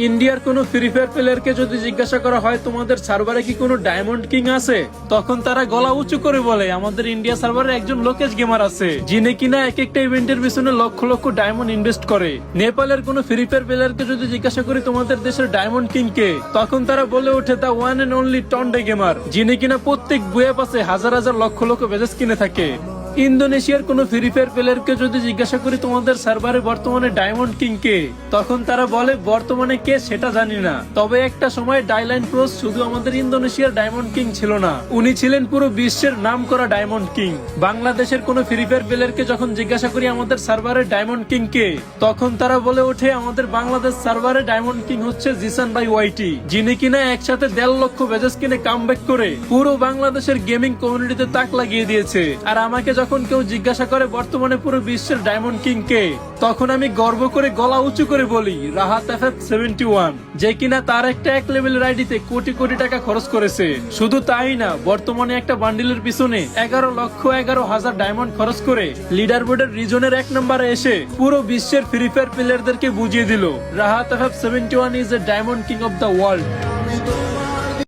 ইন্ডিয়ার কোনো free fire প্লেয়ারকে যদি জিজ্ঞাসা করা হয় তোমাদের সার্ভারে কি কোনো ডায়মন্ড কিং আছে, তখন তারা গলা উঁচু করে বলে আমাদের ইন্ডিয়া সার্ভারে একজন লোকেশ গেমার আছে, যিনি কিনা এক একটা ইভেন্টের পিছনে লক্ষ লক্ষ ডায়মন্ড ইনভেস্ট করে। নেপালের কোনো ফ্রি ফায়ার প্লেয়ারকে যদি জিজ্ঞাসা করি তোমাদের দেশের ডায়মন্ড কিং কে, তখন তারা বলে ওঠে the one and only টন্ডে gamer, যিনি কিনা প্রত্যেক বইয়ে পাশে হাজার হাজার লক্ষ লক্ষ বেজেস কিনে থাকে। ইন্দোনেশিয়ার কোনো ফ্রি ফায়ার প্লেয়ারকে যদি জিজ্ঞাসা করি তোমাদের সার্ভারে বর্তমানে ডায়মন্ড কিং কে, তখন তারা বলে বর্তমানে কে সেটা জানি না, তবে একটা সময় ডাইলাইন প্রোস শুধু আমাদের ইন্দোনেশিয়ার ডায়মন্ড কিং ছিল না, উনি ছিলেন পুরো বিশ্বের নাম করা ডায়মন্ড কিং। বাংলাদেশের কোনো ফ্রি ফায়ার প্লেয়ারকে যখন জিজ্ঞাসা করি আমাদের সার্ভারে ডায়মন্ড কিং কে, তখন তারা বলে ওঠে আমাদের বাংলাদেশ সার্ভারে ডায়মন্ড কিং হচ্ছে জিসান ভাই ওয়াইটি, যিনি কিনা একসাথে 1.5 লক্ষ বেজেস কিনে কামব্যাক করে পুরো বাংলাদেশের গেমিং কমিউনিটিতে তাক লাগিয়ে দিয়েছে। আর আমাকে যখন কেউ জিজ্ঞাসা করে বর্তমানে পুরো বিশ্বের ডায়মন্ড কিং কে, তখন আমি গর্ব করে গলা উঁচু করে বলি রাহাত FF71, যে কিনা তার একটা এক লেভেলের আইডিতে কোটি কোটি টাকা খরচ করেছে। শুধু তাই না, বর্তমানে একটা বান্ডিলের পিছনে 11,11,000 ডায়মন্ড খরচ করে লিডার বোর্ডের রিজনের 1 নম্বরে এসে পুরো বিশ্বের ফ্রি ফায়ার প্লেয়ারদেরকে বুঝিয়ে দিল Rahat FF71 is a diamond king of the world.